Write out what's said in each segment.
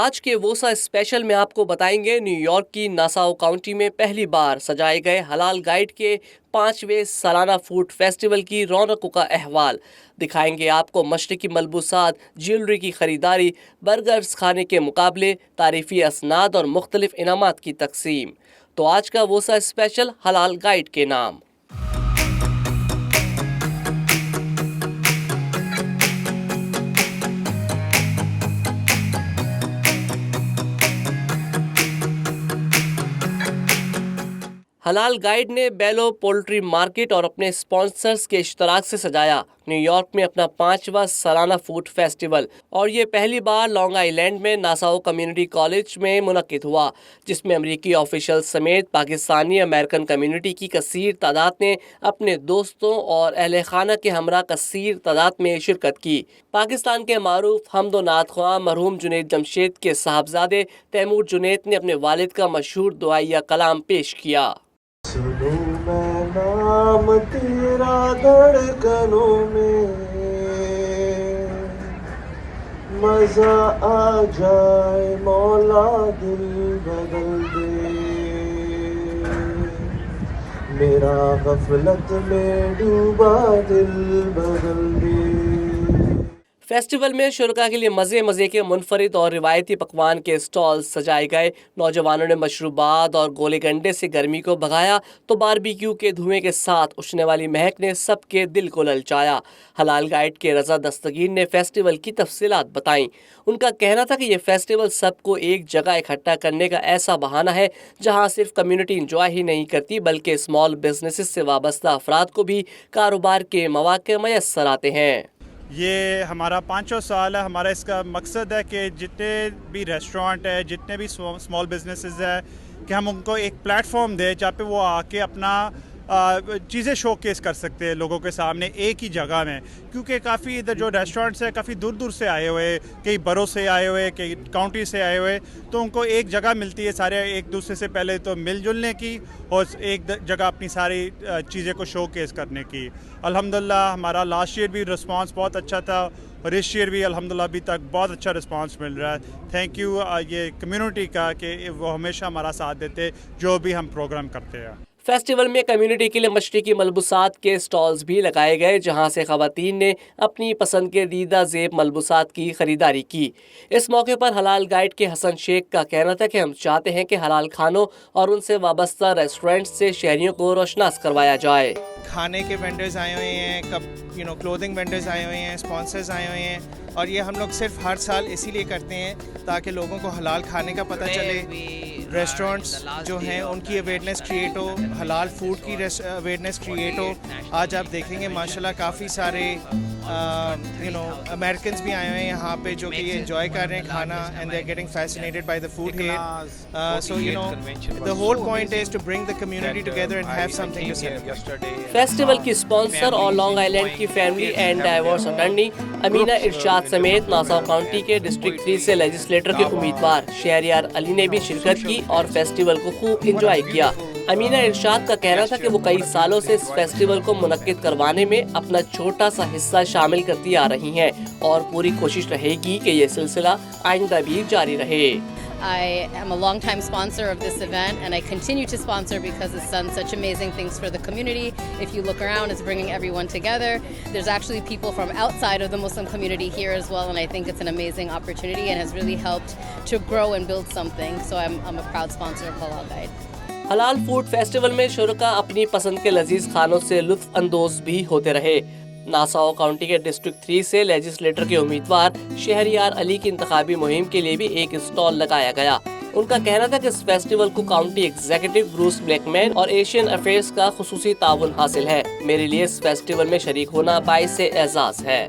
आज के वोसा स्पेशल में आपको बताएंगे न्यूयॉर्क की नासाउ काउंटी में पहली बार सजाए गए हलाल गाइड के 5वें सालाना फूड फेस्टिवल की रौनकों का अहवाल। दिखाएंगे आपको मशरकी मलबूसात, ज्वेलरी की खरीदारी, बर्गर्स खाने के मुकाबले, तारीखी असनाद और मुख्तलिफ इनामात की तकसीम। तो आज का वोसा स्पेशल हलाल गाइड के नाम। हलाल गाइड ने बेलो पोल्ट्री मार्केट और अपने स्पॉन्सर्स के इश्तराक से सजाया न्यूयॉर्क में अपना 5वां सालाना फूड फेस्टिवल, और ये पहली बार लॉन्ग आइलैंड में नासाउ कम्युनिटी कॉलेज में मुनक्किद हुआ, जिसमें अमेरिकी ऑफिशियल समेत पाकिस्तानी अमेरिकन कम्युनिटी की कसीर तादाद ने अपने दोस्तों और अहले खाना के हमरा कसीर तादाद में शिरकत की। पाकिस्तान के मारूफ हमदो नात ख्वां मरहूम जुनैद जमशेद के साहबजादे तैमूर जुनैद ने अपने वालिद का मशहूर दुआइया कलाम पेश किया। सुनूं मैं नाम तेरा धड़कनों में, मजा आ जाए मौला दिल बदल दे, मेरा गफलत में डूबा दिल बदल दे। फेस्टिवल में शुरका के लिए मज़े के मुनफरिद और रिवायती पकवान के स्टॉल सजाए गए। नौजवानों ने मशरूबात और गोले गंडे से गर्मी को भगाया तो बारबेक्यू के धुएं के साथ उठने वाली महक ने सबके दिल को ललचाया। हलाल गाइड के रजा दस्तगीर ने फेस्टिवल की तफसीलात बताईं। उनका कहना था कि ये फेस्टिवल सबको एक जगह इकट्ठा करने का ऐसा बहाना है जहां सिर्फ कम्युनिटी इंजॉय ही नहीं करती बल्कि स्मॉल बिजनेसेस से वाबस्ता अफराद को भी कारोबार के मौके मैसर आते हैं। ये हमारा 5वां साल है। हमारा इसका मकसद है कि जितने भी रेस्टोरेंट है, जितने भी स्मॉल बिजनेसेस है, कि हम उनको एक प्लेटफॉर्म दें जहाँ पे वो आके अपना चीज़ें शोकेस कर सकते हैं लोगों के सामने एक ही जगह में, क्योंकि काफ़ी इधर जो रेस्टोरेंट्स हैं काफ़ी दूर दूर से आए हुए, कई बरों से आए हुए, कई काउंटी से आए हुए, तो उनको एक जगह मिलती है सारे एक दूसरे से पहले तो मिलजुलने की और एक जगह अपनी सारी चीज़ें को शोकेस करने की। अल्हम्दुलिल्लाह हमारा लास्ट ईयर भी रिस्पांस बहुत अच्छा था और इस ईयर भी अल्हम्दुलिल्लाह अभी तक बहुत अच्छा रिस्पांस मिल रहा है। थैंक यू ये कम्युनिटी का कि वो हमेशा हमारा साथ देते जो भी हम प्रोग्राम करते हैं। फेस्टिवल में कम्युनिटी के लिए मशरकी मलबूसात के स्टॉल्स भी लगाए गए, जहां से खवातीन ने अपनी पसंद के दीदा ज़ेब मलबूसात की खरीदारी की। इस मौके पर हलाल गाइड के हसन शेख का कहना था कि हम चाहते हैं कि हलाल खानों और उनसे वाबस्ता रेस्टोरेंट से शहरियों को रोशनास करवाया जाए। खाने के वेंडर्स आए हुए हैं, क्लोथिंग वेंडर्स आए हुए हैं, स्पॉन्सर्स आए हुए हैं, और ये हम लोग सिर्फ हर साल इसीलिए करते हैं ताकि लोगों को हलाल खाने का पता चले, रेस्टोरेंट्स जो हैं उनकी अवेयरनेस क्रिएट हो, हलाल फूड की अवेयरनेस क्रिएट हो। आज आप देखेंगे माशाल्लाह काफ़ी सारे अमेरिकन्स भी आए हुए हैं यहाँ पे जो कि ये एंजॉय कर रहे हैं खाना, and they are getting fascinated by the food here. So the whole point is to bring the community together and have something to celebrate. Festival की स्पॉन्सर और लॉन्ग आइलैंड की family and divorce attorney Amina Irshad समेत Nassau county के district 3 से legislator के उम्मीदवार शहरियार अली ने भी शिरकत की और फेस्टिवल को खूब इंजॉय किया। अमीना इरशाद का कहना था कि वो कई सालों से इस फेस्टिवल को मुनक्किद करवाने में अपना छोटा सा हिस्सा शामिल करती आ रही हैं और पूरी कोशिश रहेगी कि ये सिलसिला आइंदा भी जारी रहे। I am a long-time sponsor of this event, and I continue to sponsor because it's done such amazing things for the community. If you look around, it's bringing everyone together. There's actually people from outside of the Muslim community here as well, and I think it's an amazing opportunity and has really helped to grow and build something. So I'm a proud sponsor of Halal Guide. हलाल food festival में शुरका अपनी पसंद के लजीज खानों से लुत्फ अंदोज भी होते रहे। नासाउ काउंटी के डिस्ट्रिक्ट 3 से लेजिस्लेटर के उम्मीदवार शहरियार अली की इंतखाबी मुहिम के लिए भी एक स्टॉल लगाया गया। उनका कहना था कि इस फेस्टिवल को काउंटी एग्जीक्यूटिव ब्रूस ब्लैकमैन और एशियन अफेयर्स का खुसूसी ताउन हासिल है। मेरे लिए इस फेस्टिवल में शरीक होना बाइस से एजाज है।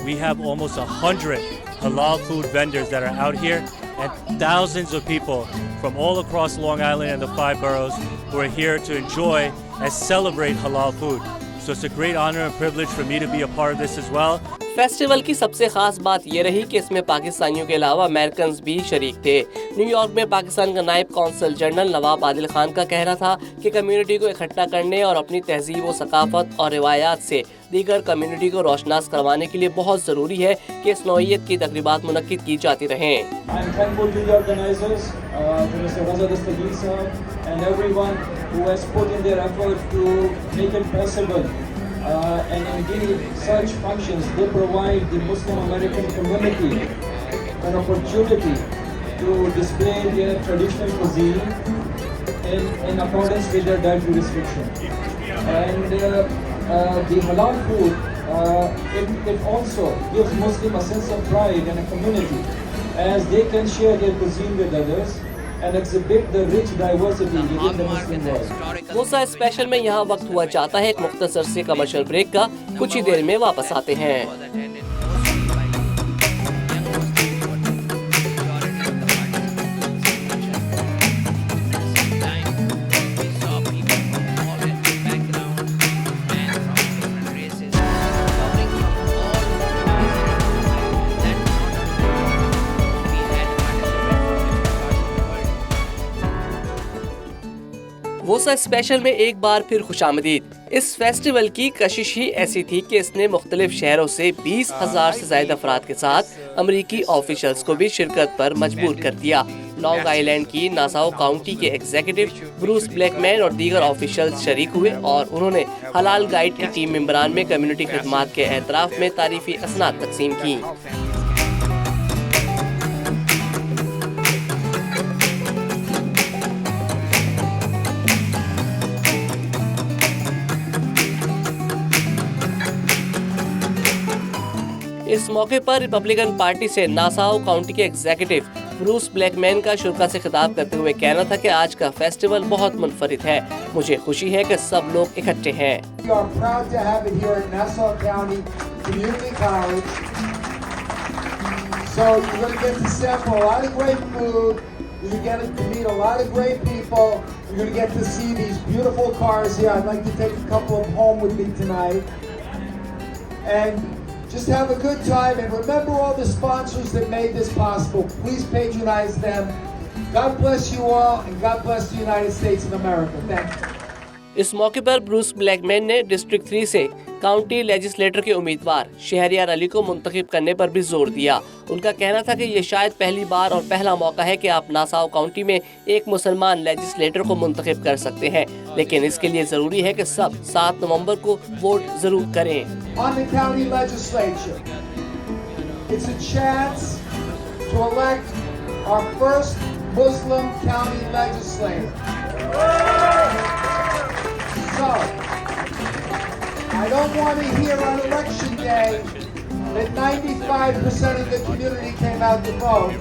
We have almost 100 halal food vendors that are out here and thousands of people from all across Long Island and the 5 boroughs who are here to enjoy and celebrate halal food. So it's a great honor and privilege for me to be a part of this as well. Festival की सबसे खास बात ये रही कि इसमें पाकिस्तानियों के अलावा अमेरिकन्स भी शरीक थे। न्यूयॉर्क में पाकिस्तान का नायब कौंसल जनरल नवाब आदिल खान का कहना था कि कम्युनिटी को इकट्ठा करने और अपनी तहजीब व सकाफत और रिवायात से दीगर कम्युनिटी को रोशनास करवाने के लिए बहुत ज़रूरी है कि इस नौइयत की तकरीबात मुनक्किद की जाती रहें। And indeed, such functions, they provide the Muslim American community an opportunity to display their traditional cuisine in accordance with their dietary restriction. And the halal food, it also gives Muslim a sense of pride in a community, as they can share their cuisine with others and exhibit the rich diversity within the Muslim world. वोसा special में यहाँ वक्त हुआ चाहता है एक मुख्तसर से कमर्शियल ब्रेक का। कुछ ही देर में वापस आते हैं। वोसा स्पेशल में एक बार फिर खुशामदीद। इस फेस्टिवल की कशिश ही ऐसी थी कि इसने मुख्तलिफ शहरों से 20,000 से ज़ायद अफराद के साथ अमरीकी ऑफिशल्स को भी शिरकत पर मजबूर कर दिया। लॉन्ग आइलैंड की नासाउ काउंटी के एग्जीक्यूटिव ब्रूस ब्लैकमैन और दीगर ऑफिशल्स शरीक हुए और उन्होंने हलाल गाइड की टीम मेंबरान में कम्युनिटी खिदमात के एतराफ़ में तारीफी असनाद तकसीम की। इस मौके पर रिपब्लिकन पार्टी से नासाउ काउंटी के एग्जीक्यूटिव ब्रूस ब्लैकमैन का शुरा से खिताब करते हुए कहना था कि आज का फेस्टिवल बहुत मुनफरिद है। मुझे खुशी है कि सब लोग इकट्ठे हैं। Just have a good time and remember all the sponsors that made this possible. Please patronize them. God bless you all and God bless the United States of America. Thank you. इस मौके पर Bruce Blackman ने district 3 से county legislator के उम्मीदवार शहरियार अली को मुंतखब करने पर भी जोर दिया। उनका कहना था कि ये शायद पहली बार और पहला मौका है कि आप नासाउ काउंटी में एक मुसलमान लेजिस्लेटर को मुंतखब कर सकते हैं, लेकिन इसके लिए जरूरी है कि सब 7 नवंबर को वोट जरूर करें। On the county legislature, it's a chance to elect our first Muslim county legislator. So, I don't want to hear on election day that 95% of the community came out to vote.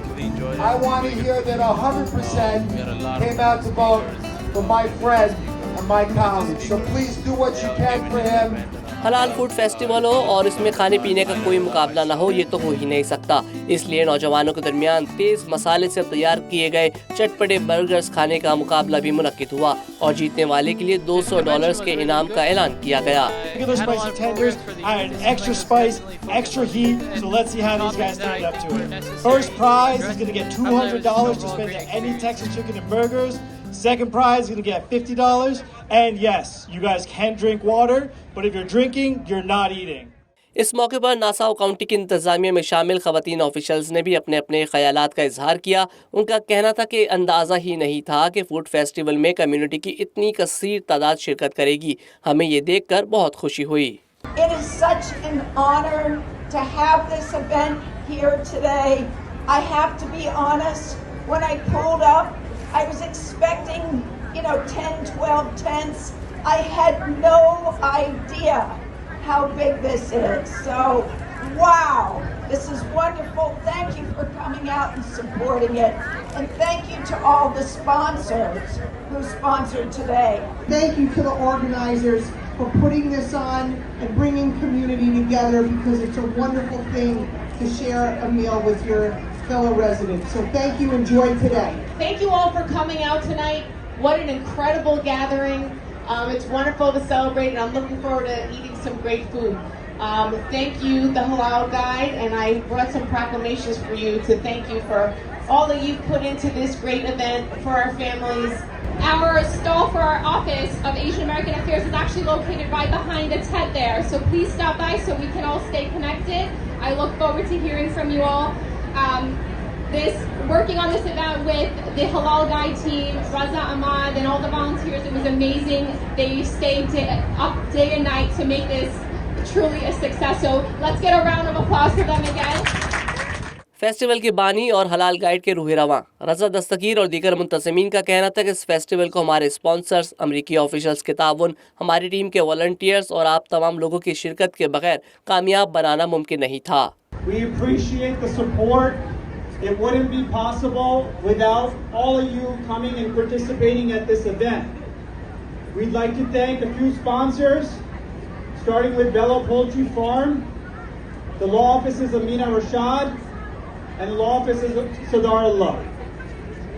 I want to hear that 100% came out to vote for my friend and my colleague. So please do what you can for him. हलाल food festival हो और इसमें खाने पीने का कोई मुकाबला ना हो, ये तो हो ही नहीं सकता। इसलिए नौजवानों के दरमियान तेज मसाले से तैयार किए गए चटपटे बर्गर्स खाने का मुकाबला भी मुनक्किद हुआ और जीतने वाले के लिए $200 के इनाम का ऐलान किया गया। Second prize is going to get $50, and yes, you guys can drink water, but if you're drinking, you're not eating. इस मौके पर नासाउ काउंटी की इंतजामिया में शामिल खवातीन ऑफिशल्स ने भी अपने अपने ख्यालात का इजहार किया। उनका कहना था कि अंदाज़ा ही नहीं था कि फूड फेस्टिवल में कम्युनिटी की इतनी कसीर तादाद शिरकत करेगी। हमें ये देखकर बहुत खुशी हुई। It is such an honor to have this event here today. I have to be honest, when I pulled up, I was expecting, 10, 12 tents. I had no idea how big this is. So, wow, this is wonderful. Thank you for coming out and supporting it. And thank you to all the sponsors who sponsored today. Thank you to the organizers for putting this on and bringing community together, because it's a wonderful thing to share a meal with your fellow residents. So thank you. Enjoy today. Thank you all for coming out tonight. What an incredible gathering. It's wonderful to celebrate, and I'm looking forward to eating some great food. Thank you, the Halal Guide, and I brought some proclamations for you to thank you for all that you've put into this great event for our families. Our stall for our Office of Asian American Affairs is actually located right behind the tent there, so please stop by so we can all stay connected. I look forward to hearing from you all. Working on this event with the Halal Guide team, Raza Ahmad, and all the volunteers, it was amazing. They stayed up day and night to make this truly a success. So let's get a round of applause for them again. Festival के बानी और हलाल guide के रूह रवां रज़ा दस्तगीर और दीगर मुंतज़मीन का कहना था कि इस फेस्टिवल को हमारे स्पॉन्सर्स, अमरीकी ऑफिशियल्स के ताउन, हमारी टीम के वॉलंटियर्स और आप तमाम लोगों की शिरकत के बगैर कामयाब बनाना मुमकिन नहीं था। We appreciate the support. It wouldn't be possible without all of you coming and participating at this event. We'd like to thank a few sponsors, starting with Bello Poultry Farm, the law offices of Mina Rashad, and the law offices of Hizar.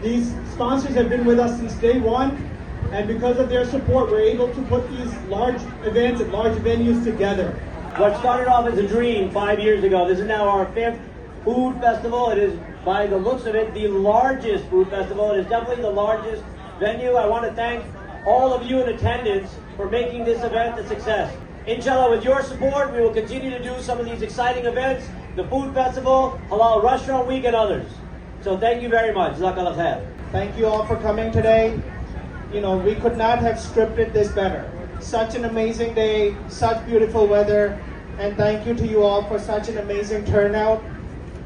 These sponsors have been with us since day one, and because of their support, we're able to put these large events at large venues together. What started off as a dream 5 years ago, this is now our 5th food festival. It is, by the looks of it, the largest food festival. It is definitely the largest venue. I want to thank all of you in attendance for making this event a success. Inshallah, with your support, we will continue to do some of these exciting events, the food festival, Halal Restaurant Week, and others. So thank you very much. Jazakallah khair. Thank you all for coming today. You know, we could not have scripted this better. Such an amazing day, such beautiful weather, and thank you to you all for such an amazing turnout.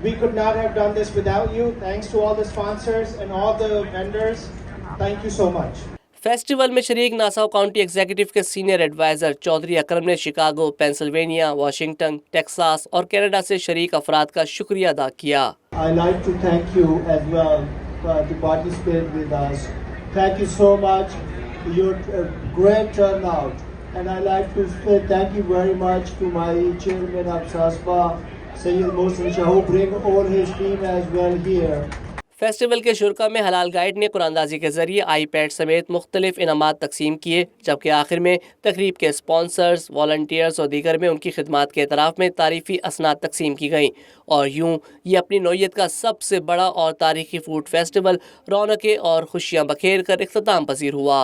We could not have done this without you. Thanks to all the sponsors and all the vendors. Thank you so much. Festival में शरीक Nassau county executive के senior adviser Chaudhary अकरम ने Chicago, Pennsylvania, Washington, Texas और Canada से शरीक अफराद का शुक्रिया अदा किया। I'd like to thank you as well to participate with us. Thank you so much. You're a great turnout. And I'd like to say thank you very much to my chairman of SASPA, Sayyid Mohsin Shah, who bring all his team as well here. Festival के शुरका में हलाल guide ने कुरानदाजी के जरिए iPad समेत मुख्तलिफ इनामात तकसीम किए, जबकि आखिर में तकरीब के स्पॉन्सर्स, वॉलंटियर्स और दीगर में उनकी खिदमात के एतराफ़ में तारीफ़ी असनाद तकसीम की गईं। और यूँ ये अपनी नौइयत का सबसे बड़ा और तारीखी फूड फेस्टिवल रौनकें और खुशियाँ बखेर कर इख्तिताम पजीर हुआ।